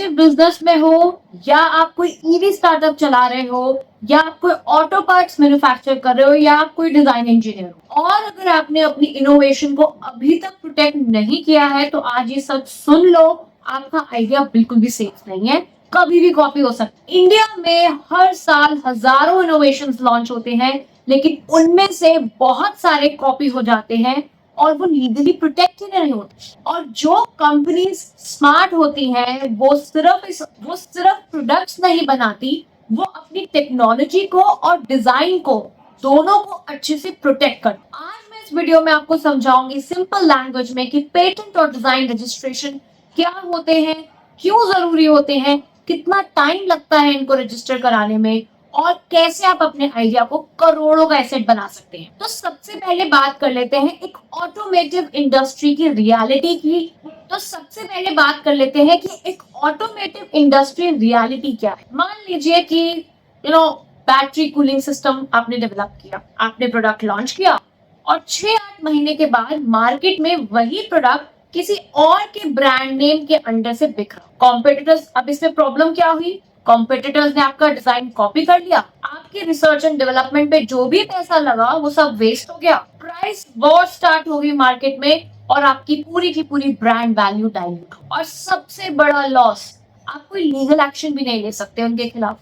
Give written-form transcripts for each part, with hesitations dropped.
Business में हो, या आप कोई ईवी स्टार्टअप चला रहे हो, या आप कोई ऑटो पार्ट्स मैन्युफैक्चर कर रहे हो, या आप कोई डिजाइन इंजीनियर हो, और अगर आपने अपनी इनोवेशन को अभी तक प्रोटेक्ट नहीं किया है तो आज ये सच सुन लो, आपका आइडिया बिल्कुल भी सेफ नहीं है, कभी भी कॉपी हो सकता है। इंडिया में हर साल हजारों इनोवेशंस लॉन्च होते हैं, लेकिन उनमें से बहुत सारे कॉपी हो जाते हैं और वो लीगली प्रोटेक्टेड नहीं होते। और जो कंपनीज स्मार्ट होती हैं वो सिर्फ प्रोडक्ट्स नहीं बनाती, वो अपनी टेक्नोलॉजी को और डिजाइन को दोनों को अच्छे से प्रोटेक्ट कर। आज मैं इस वीडियो में आपको समझाऊंगी सिंपल लैंग्वेज में कि पेटेंट और डिजाइन रजिस्ट्रेशन क्या होते हैं, क्यों जरूरी होते हैं, कितना टाइम लगता है इनको रजिस्टर कराने में, और कैसे आप अपने आइडिया को करोड़ों का एसेट बना सकते हैं। तो सबसे पहले बात कर लेते हैं एक ऑटोमेटिव इंडस्ट्री की रियलिटी की। तो सबसे पहले बात कर लेते हैं कि एक ऑटोमेटिव इंडस्ट्री रियलिटी क्या है। मान लीजिए कि बैटरी कूलिंग सिस्टम आपने डेवलप किया, आपने प्रोडक्ट लॉन्च किया, और 6-8 महीने के बाद मार्केट में वही प्रोडक्ट किसी और के ब्रांड नेम के अंडर से बिक रहा। कॉम्पिटिटर्स, अब इसमें प्रॉब्लम क्या हुई, कॉम्पिटिटर्स ने आपका डिजाइन कॉपी कर लिया, आपके रिसर्च एंड डेवलपमेंट पे जो भी पैसा लगा वो सब वेस्ट हो गया, प्राइस वॉर स्टार्ट हो गई मार्केट में, और आपकी पूरी की पूरी ब्रांड वैल्यू डाइल्यूट हो। और सबसे बड़ा लॉस, आप कोई लीगल एक्शन भी नहीं ले सकते उनके खिलाफ,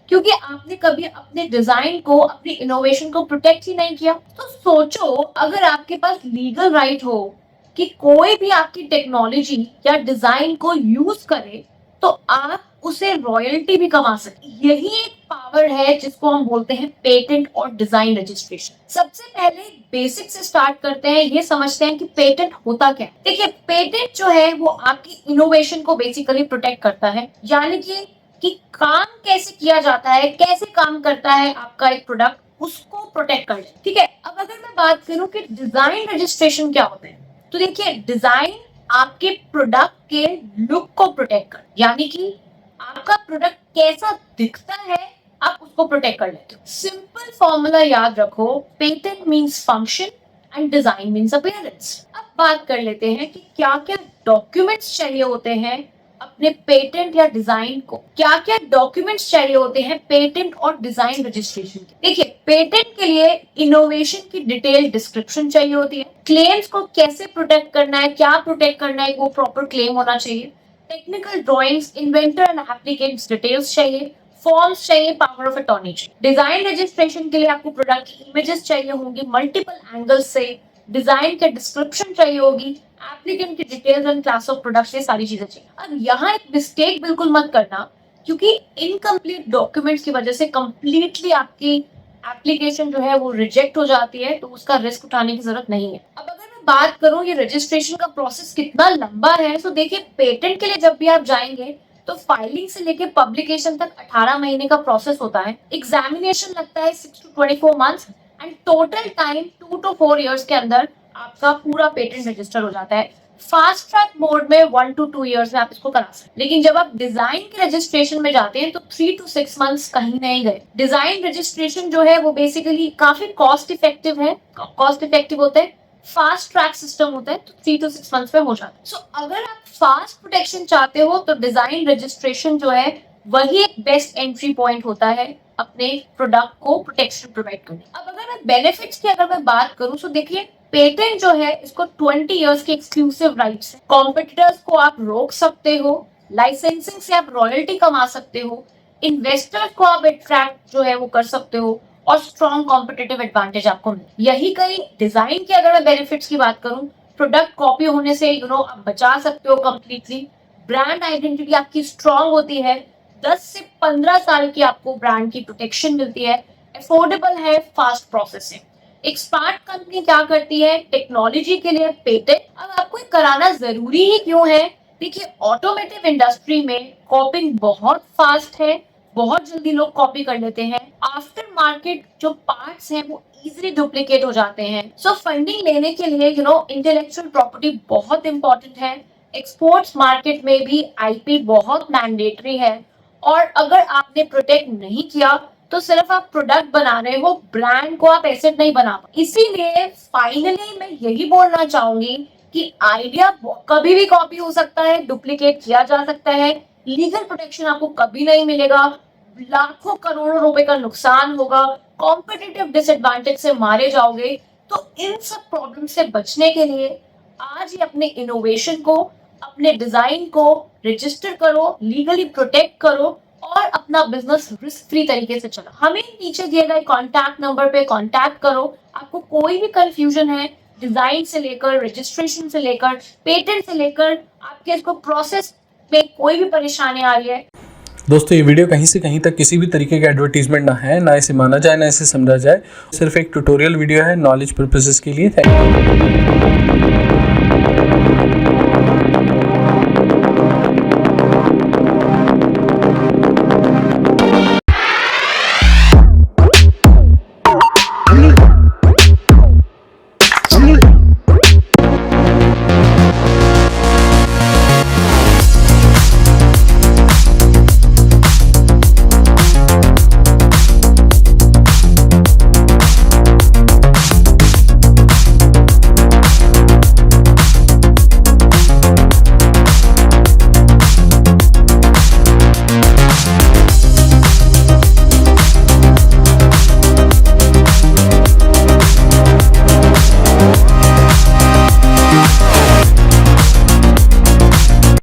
क्योंकि आपने कभी अपने डिजाइन को, अपनी इनोवेशन को प्रोटेक्ट ही नहीं किया। तो सोचो, अगर आपके पास लीगल राइट हो कि कोई भी आपकी टेक्नोलॉजी या डिजाइन को यूज करे, तो आप उसे रॉयल्टी भी कमा सकते। यही एक पावर है जिसको हम बोलते हैं पेटेंट और डिजाइन रजिस्ट्रेशन। सबसे पहले बेसिक से स्टार्ट करते हैं, ये समझते हैं कि पेटेंट होता क्या है। देखिए, पेटेंट जो है वो आपकी इनोवेशन को बेसिकली प्रोटेक्ट करता है, यानी कि काम कैसे किया जाता है, कैसे काम करता है आपका एक प्रोडक्ट, उसको प्रोटेक्ट कर। ठीक है, अब अगर मैं बात करूं कि डिजाइन रजिस्ट्रेशन क्या होता है, तो देखिए, डिजाइन आपके प्रोडक्ट के लुक को प्रोटेक्ट कर, यानी कि आपका प्रोडक्ट कैसा दिखता है आप उसको प्रोटेक्ट कर लेते हो। सिंपल फॉर्मूला याद रखो, patent means function and design means appearance. अब बात कर लेते हैं कि क्या क्या डॉक्यूमेंट्स चाहिए होते हैं अपने पेटेंट या डिजाइन को, क्या क्या डॉक्यूमेंट्स चाहिए होते हैं पेटेंट और डिजाइन रजिस्ट्रेशन के। देखिए, पेटेंट के लिए इनोवेशन की डिटेल डिस्क्रिप्शन चाहिए होती है, क्लेम्स को कैसे प्रोटेक्ट करना है, क्या प्रोटेक्ट करना है, वो प्रॉपर क्लेम होना चाहिए, technical drawings, inventor and applicants details चाहिए, फॉर्म्स चाहिए, पावर ऑफ अटॉर्नी चाहिए। डिजाइन रजिस्ट्रेशन के लिए आपको प्रोडक्ट की इमेजेस चाहिए होंगी मल्टीपल एंगल से, डिजाइन के डिस्क्रिप्शन चाहिए होगी, एप्लीकेंट की details and class of products, ये सारी चीजें चाहिए। अब यहाँ एक मिस्टेक बिल्कुल मत करना, क्योंकि इनकम्प्लीट डॉक्यूमेंट्स की वजह से कंप्लीटली आपकी एप्लीकेशन जो है वो रिजेक्ट हो जाती है, तो उसका रिस्क उठाने की जरूरत नहीं है। अब अगर मैं बात करूं ये रजिस्ट्रेशन का प्रोसेस कितना लंबा है, तो देखिए, पेटेंट के लिए जब भी आप जाएंगे तो फाइलिंग से लेके पब्लिकेशन तक 18 महीने का प्रोसेस होता है, एग्जामिनेशन लगता है 6 to 24 months, and total time 2 to 4 years के अंदर आपका पूरा पेटेंट रजिस्टर हो जाता है। फास्ट ट्रैक मोड में 1 to 2 इयर्स में आप इसको करा सकते हैं, लेकिन जब आप डिजाइन के रजिस्ट्रेशन में जाते हैं तो 3 to 6 मंथ्स कहीं नहीं गए। डिजाइन रजिस्ट्रेशन जो है वो बेसिकली काफी कॉस्ट इफेक्टिव होता है, फास्ट ट्रैक सिस्टम होता है, तो 3 to 6 मंथ्स में हो जाता है। सो अगर आप फास्ट प्रोटेक्शन चाहते हो तो डिजाइन रजिस्ट्रेशन जो है वही एक बेस्ट एंट्री पॉइंट होता है अपने प्रोडक्ट को प्रोटेक्शन प्रोवाइड करने। अब अगर मैं बेनिफिट्स की अगर मैं बात करूं, तो देखिए, पेटेंट जो है इसको 20 इयर्स के एक्सक्लूसिव राइट्स है, कॉम्पिटिटर्स को आप रोक सकते हो, लाइसेंसिंग से आप रॉयल्टी कमा सकते हो, इन्वेस्टर्स को आप अट्रैक्ट जो है वो कर सकते हो, और स्ट्रॉन्ग कॉम्पिटिटिव एडवांटेज आपको मिले। यही कई डिजाइन की अगर मैं बेनिफिट्स की बात करूं, प्रोडक्ट कॉपी होने से आप बचा सकते हो कंप्लीटली, ब्रांड आइडेंटिटी आपकी स्ट्रॉन्ग होती है, 10 से 15 साल की आपको ब्रांड की प्रोटेक्शन मिलती है, अफोर्डेबल है, फास्ट प्रोसेस है। एक स्मार्ट कंपनी क्या करती है, टेक्नोलॉजी के लिए पेटेंट। अब आपको कराना जरूरी ही क्यों है, देखिए, ऑटोमेटिव इंडस्ट्री में कॉपिंग बहुत फास्ट है, बहुत जल्दी लोग कॉपी कर लेते हैं, आफ्टर मार्केट जो पार्ट्स हैं वो इजीली डुप्लीकेट हो जाते हैं। सो फंडिंग लेने के लिए इंटेलेक्चुअल प्रॉपर्टी बहुत इंपॉर्टेंट है, एक्सपोर्ट्स मार्केट में भी आईपी बहुत मैंडेटरी है, और अगर आपने प्रोटेक्ट नहीं किया तो सिर्फ आप प्रोडक्ट बना रहे हो, ब्रांड को आप एसेट नहीं बना पाए। इसीलिए फाइनली मैं यही बोलना चाहूंगी कि आइडिया कभी भी कॉपी हो सकता है, डुप्लीकेट किया जा सकता है, लीगल प्रोटेक्शन आपको कभी नहीं मिलेगा, लाखों करोड़ों रुपए का नुकसान होगा, कॉम्पिटिटिव डिसएडवांटेज से मारे जाओगे। तो इन सब प्रॉब्लम से बचने के लिए आज ही अपने इनोवेशन को, अपने डिजाइन को रजिस्टर करो, लीगली प्रोटेक्ट करो और अपना बिजनेस रिस्क फ्री तरीके से चला। हमें नीचे दिए गए कॉन्टैक्ट नंबर पे कॉन्टैक्ट करो। आपको कोई भी कंफ्यूजन है डिजाइन से लेकर, रजिस्ट्रेशन से लेकर, पेटेंट से लेकर, आपके इसको प्रोसेस में कोई भी परेशानी आ रही है। दोस्तों ये वीडियो कहीं से कहीं तक किसी भी तरीके का एडवर्टीजमेंट ना है, ना इसे माना जाए, ना इसे समझा जाए। सिर्फ एक ट्यूटोरियल वीडियो है नॉलेज पर्पसेस के लिए। Thank you.